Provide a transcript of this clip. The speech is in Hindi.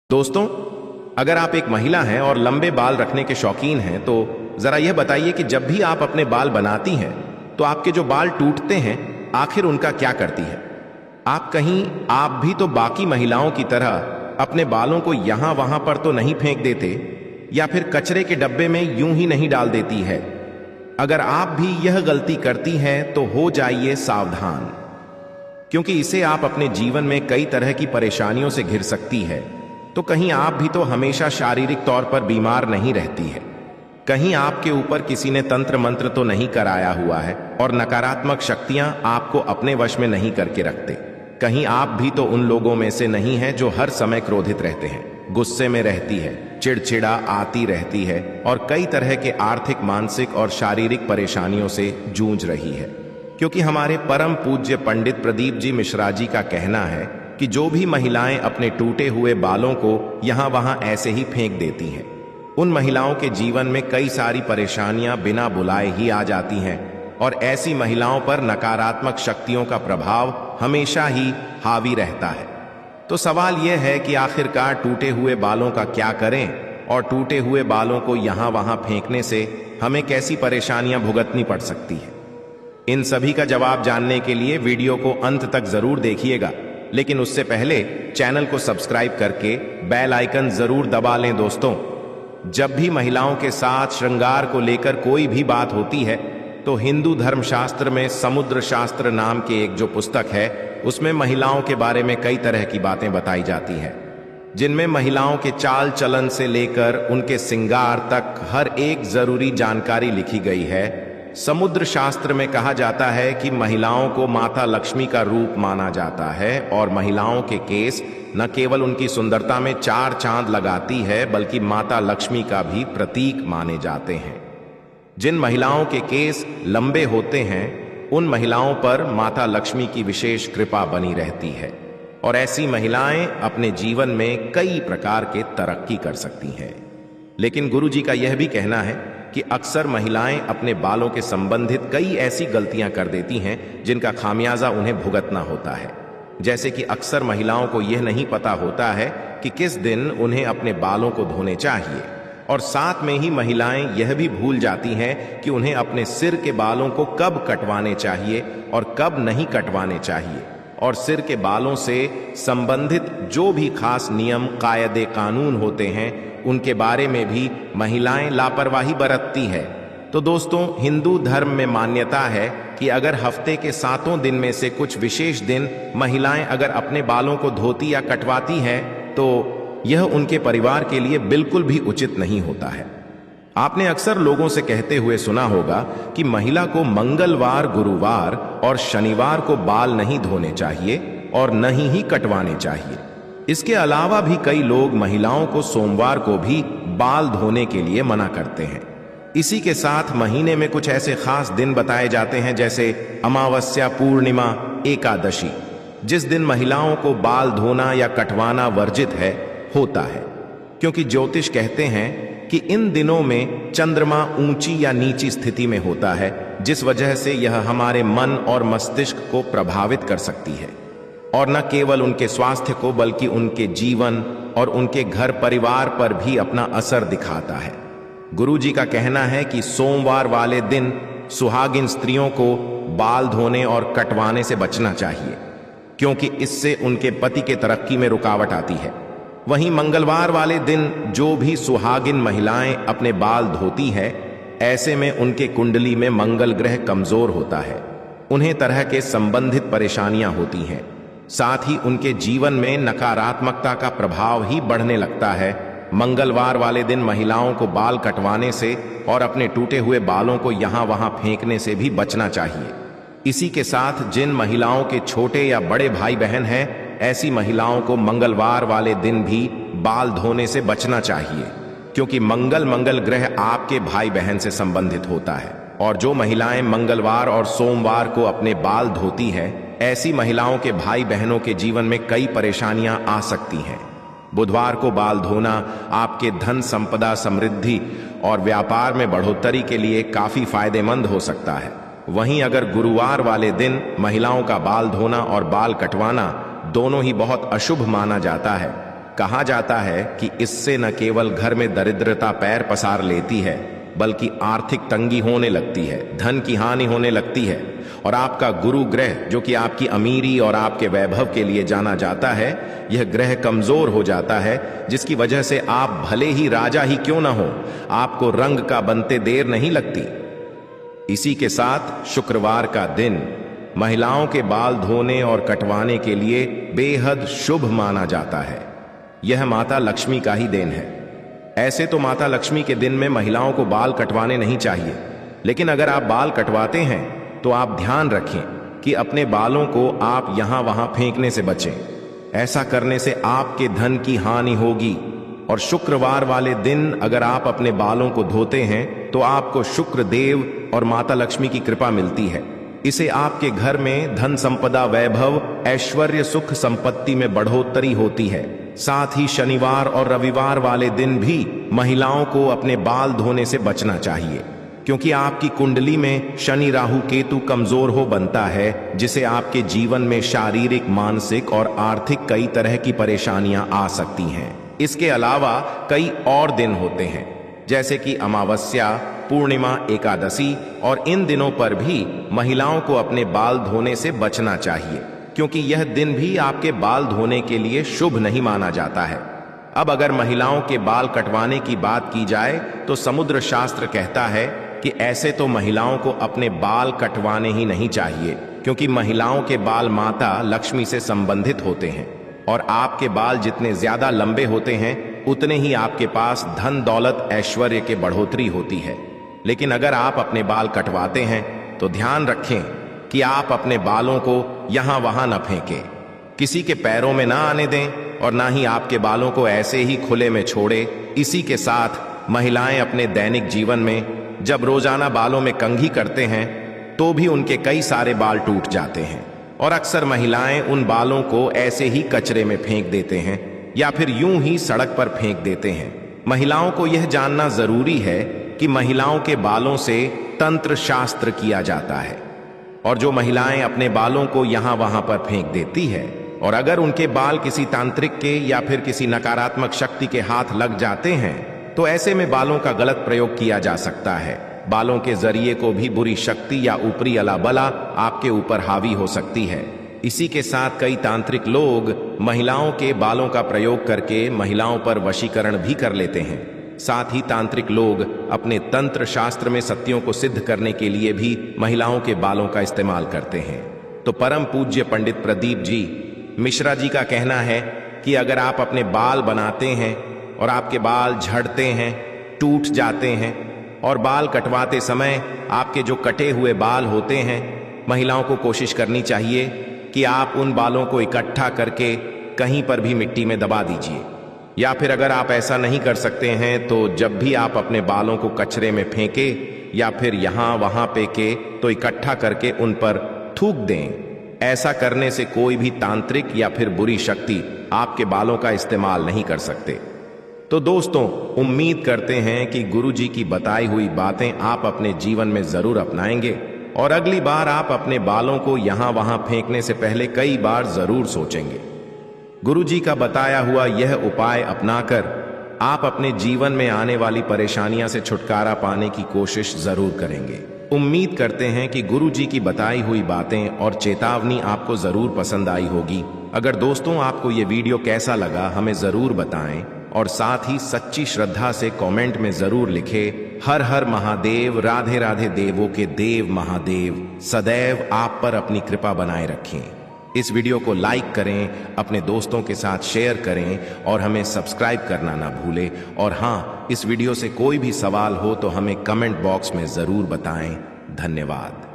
दोस्तों, अगर आप एक महिला हैं और लंबे बाल रखने के शौकीन हैं तो जरा यह बताइए कि जब भी आप अपने बाल बनाती हैं तो आपके जो बाल टूटते हैं आखिर उनका क्या करती है। आप भी तो बाकी महिलाओं की तरह अपने बालों को यहां वहां पर तो नहीं फेंक देते या फिर कचरे के डब्बे में यूं ही नहीं डाल देती है। अगर आप भी यह गलती करती हैं तो हो जाइए सावधान, क्योंकि इसे आप अपने जीवन में कई तरह की परेशानियों से घिर सकती है। तो कहीं आप भी तो हमेशा शारीरिक तौर पर बीमार नहीं रहती है, कहीं आपके ऊपर किसी ने तंत्र मंत्र तो नहीं कराया हुआ है और नकारात्मक शक्तियां आपको अपने वश में नहीं करके रखते, कहीं आप भी तो उन लोगों में से नहीं है जो हर समय क्रोधित रहते हैं, गुस्से में रहती है, चिड़चिड़ा आती रहती है और कई तरह के आर्थिक, मानसिक और शारीरिक परेशानियों से जूझ रही है। क्योंकि हमारे परम पूज्य पंडित प्रदीप जी मिश्रा जी का कहना है कि जो भी महिलाएं अपने टूटे हुए बालों को यहां वहां ऐसे ही फेंक देती हैं, उन महिलाओं के जीवन में कई सारी परेशानियां बिना बुलाए ही आ जाती हैं और ऐसी महिलाओं पर नकारात्मक शक्तियों का प्रभाव हमेशा ही हावी रहता है। तो सवाल यह है कि आखिरकार टूटे हुए बालों का क्या करें और टूटे हुए बालों को यहां वहां फेंकने से हमें कैसी परेशानियां भुगतनी पड़ सकती है। इन सभी का जवाब जानने के लिए वीडियो को अंत तक जरूर देखिएगा, लेकिन उससे पहले चैनल को सब्सक्राइब करके बेल आइकन जरूर दबा लें। दोस्तों, जब भी महिलाओं के साथ श्रृंगार को लेकर कोई भी बात होती है तो हिंदू धर्मशास्त्र में समुद्र शास्त्र नाम के एक जो पुस्तक है उसमें महिलाओं के बारे में कई तरह की बातें बताई जाती हैं, जिनमें महिलाओं के चाल चलन से लेकर उनके श्रृंगार तक हर एक जरूरी जानकारी लिखी गई है। समुद्र शास्त्र में कहा जाता है कि महिलाओं को माता लक्ष्मी का रूप माना जाता है और महिलाओं के केस न केवल उनकी सुंदरता में चार चांद लगाती है बल्कि माता लक्ष्मी का भी प्रतीक माने जाते हैं। जिन महिलाओं के केस लंबे होते हैं उन महिलाओं पर माता लक्ष्मी की विशेष कृपा बनी रहती है और ऐसी महिलाएं अपने जीवन में कई प्रकार के तरक्की कर सकती हैं। लेकिन गुरु जी का यह भी कहना है कि अक्सर महिलाएं अपने बालों के संबंधित कई ऐसी गलतियां कर देती हैं जिनका खामियाजा उन्हें भुगतना होता है। जैसे कि अक्सर महिलाओं को यह नहीं पता होता है कि किस दिन उन्हें अपने बालों को धोने चाहिए और साथ में ही महिलाएं यह भी भूल जाती हैं कि उन्हें अपने सिर के बालों को कब कटवाने चाहिए और कब नहीं कटवाने चाहिए, और सिर के बालों से संबंधित जो भी खास नियम, कायदे, कानून होते हैं उनके बारे में भी महिलाएं लापरवाही बरतती है। तो दोस्तों, हिंदू धर्म में मान्यता है कि अगर हफ्ते के 7 दिन में से कुछ विशेष दिन महिलाएं अगर अपने बालों को धोती या कटवाती हैं तो यह उनके परिवार के लिए बिल्कुल भी उचित नहीं होता है। आपने अक्सर लोगों से कहते हुए सुना होगा कि महिला को मंगलवार, गुरुवार और शनिवार को बाल नहीं धोने चाहिए और नहीं ही कटवाने चाहिए। इसके अलावा भी कई लोग महिलाओं को सोमवार को भी बाल धोने के लिए मना करते हैं। इसी के साथ महीने में कुछ ऐसे खास दिन बताए जाते हैं जैसे अमावस्या, पूर्णिमा, एकादशी, जिस दिन महिलाओं को बाल धोना या कटवाना वर्जित होता है, क्योंकि ज्योतिष कहते हैं कि इन दिनों में चंद्रमा ऊंची या नीची स्थिति में होता है, जिस वजह से यह हमारे मन और मस्तिष्क को प्रभावित कर सकती है और न केवल उनके स्वास्थ्य को बल्कि उनके जीवन और उनके घर परिवार पर भी अपना असर दिखाता है। गुरु जी का कहना है कि सोमवार वाले दिन सुहागिन स्त्रियों को बाल धोने और कटवाने से बचना चाहिए, क्योंकि इससे उनके पति के तरक्की में रुकावट आती है। वहीं मंगलवार वाले दिन जो भी सुहागिन महिलाएं अपने बाल धोती है, ऐसे में उनके कुंडली में मंगल ग्रह कमजोर होता है, उन्हें तरह के संबंधित परेशानियां होती हैं, साथ ही उनके जीवन में नकारात्मकता का प्रभाव ही बढ़ने लगता है। मंगलवार वाले दिन महिलाओं को बाल कटवाने से और अपने टूटे हुए बालों को यहां वहां फेंकने से भी बचना चाहिए। इसी के साथ जिन महिलाओं के छोटे या बड़े भाई बहन हैं, ऐसी महिलाओं को मंगलवार वाले दिन भी बाल धोने से बचना चाहिए, क्योंकि मंगल ग्रह आपके भाई बहन से संबंधित होता है और जो महिलाएं मंगलवार और सोमवार को अपने बाल धोती है, ऐसी महिलाओं के भाई बहनों के जीवन में कई परेशानियां आ सकती हैं। बुधवार को बाल धोना आपके धन, संपदा, समृद्धि और व्यापार में बढ़ोतरी के लिए काफी फायदेमंद हो सकता है। वहीं अगर गुरुवार वाले दिन महिलाओं का बाल धोना और बाल कटवाना दोनों ही बहुत अशुभ माना जाता है, कहा जाता है कि इससे न केवल घर में दरिद्रता पैर पसार लेती है, बल्कि आर्थिक तंगी होने लगती है, धन की हानि होने लगती है, और आपका गुरु ग्रह, जो कि आपकी अमीरी और आपके वैभव के लिए जाना जाता है, यह ग्रह कमजोर हो जाता है, जिसकी वजह से आप भले ही राजा ही क्यों ना हो, आपको रंग का बनते देर नहीं लगती। इसी के साथ शुक्रवार का दिन महिलाओं के बाल धोने और कटवाने के लिए बेहद शुभ माना जाता है। यह माता लक्ष्मी का ही देन है। ऐसे तो माता लक्ष्मी के दिन में महिलाओं को बाल कटवाने नहीं चाहिए, लेकिन अगर आप बाल कटवाते हैं तो आप ध्यान रखें कि अपने बालों को आप यहां वहां फेंकने से बचें। ऐसा करने से आपके धन की हानि होगी। और शुक्रवार वाले दिन अगर आप अपने बालों को धोते हैं तो आपको शुक्र देव और माता लक्ष्मी की कृपा मिलती है। इसे आपके घर में धन संपदा, वैभव, ऐश्वर्य, सुख, संपत्ति में बढ़ोतरी होती है। साथ ही शनिवार और रविवार वाले दिन भी महिलाओं को अपने बाल धोने से बचना चाहिए, क्योंकि आपकी कुंडली में शनि, राहु, केतु कमजोर हो बनता है, जिसे आपके जीवन में शारीरिक, मानसिक और आर्थिक कई तरह की परेशानियां आ सकती हैं। इसके अलावा कई और दिन होते हैं, जैसे कि अमावस्या, पूर्णिमा, एकादशी, और इन दिनों पर भी महिलाओं को अपने बाल धोने से बचना चाहिए, क्योंकि यह दिन भी आपके बाल धोने के लिए शुभ नहीं माना जाता है। अब अगर महिलाओं के बाल कटवाने की बात की जाए तो समुद्र शास्त्र कहता है कि ऐसे तो महिलाओं को अपने बाल कटवाने ही नहीं चाहिए, क्योंकि महिलाओं के बाल माता लक्ष्मी से संबंधित होते हैं, और आपके बाल जितने ज्यादा लंबे होते हैं उतने ही आपके पास धन, दौलत, ऐश्वर्य के बढ़ोतरी होती है। लेकिन अगर आप अपने बाल कटवाते हैं तो ध्यान रखें कि आप अपने बालों को यहां वहां न फेंकें, किसी के पैरों में ना आने दें, और ना ही आपके बालों को ऐसे ही खुले में छोड़े। इसी के साथ महिलाएं अपने दैनिक जीवन में जब रोजाना बालों में कंघी करते हैं तो भी उनके कई सारे बाल टूट जाते हैं, और अक्सर महिलाएं उन बालों को ऐसे ही कचरे में फेंक देते हैं या फिर यूं ही सड़क पर फेंक देते हैं। महिलाओं को यह जानना जरूरी है कि महिलाओं के बालों से तंत्र शास्त्र किया जाता है, और जो महिलाएं अपने बालों को यहां वहां पर फेंक देती है, और अगर उनके बाल किसी तांत्रिक के या फिर किसी नकारात्मक शक्ति के हाथ लग जाते हैं तो ऐसे में बालों का गलत प्रयोग किया जा सकता है। बालों के जरिए को भी बुरी शक्ति या ऊपरी अलाबला आपके ऊपर हावी हो सकती है। इसी के साथ कई तांत्रिक लोग महिलाओं के बालों का प्रयोग करके महिलाओं पर वशीकरण भी कर लेते हैं। साथ ही तांत्रिक लोग अपने तंत्र शास्त्र में सत्यों को सिद्ध करने के लिए भी महिलाओं के बालों का इस्तेमाल करते हैं। तो परम पूज्य पंडित प्रदीप जी मिश्रा जी का कहना है कि अगर आप अपने बाल बनाते हैं और आपके बाल झड़ते हैं, टूट जाते हैं, और बाल कटवाते समय आपके जो कटे हुए बाल होते हैं, महिलाओं को कोशिश करनी चाहिए कि आप उन बालों को इकट्ठा करके कहीं पर भी मिट्टी में दबा दीजिए, या फिर अगर आप ऐसा नहीं कर सकते हैं तो जब भी आप अपने बालों को कचरे में फेंके या फिर यहां वहां फेंके तो इकट्ठा करके उन पर थूक दें। ऐसा करने से कोई भी तांत्रिक या फिर बुरी शक्ति आपके बालों का इस्तेमाल नहीं कर सकते। तो दोस्तों, उम्मीद करते हैं कि गुरु जी की बताई हुई बातें आप अपने जीवन में जरूर अपनाएंगे, और अगली बार आप अपने बालों को यहां वहां फेंकने से पहले कई बार जरूर सोचेंगे। गुरु जी का बताया हुआ यह उपाय अपनाकर आप अपने जीवन में आने वाली परेशानियां से छुटकारा पाने की कोशिश जरूर करेंगे। उम्मीद करते हैं कि गुरु जी की बताई हुई बातें और चेतावनी आपको जरूर पसंद आई होगी। अगर दोस्तों आपको ये वीडियो कैसा लगा हमें जरूर बताएं, और साथ ही सच्ची श्रद्धा से कमेंट में जरूर लिखें, हर हर महादेव, राधे राधे, देवों के देव महादेव सदैव आप पर अपनी कृपा बनाए रखें। इस वीडियो को लाइक करें, अपने दोस्तों के साथ शेयर करें, और हमें सब्सक्राइब करना ना भूलें। और हाँ, इस वीडियो से कोई भी सवाल हो तो हमें कमेंट बॉक्स में जरूर बताएं। धन्यवाद।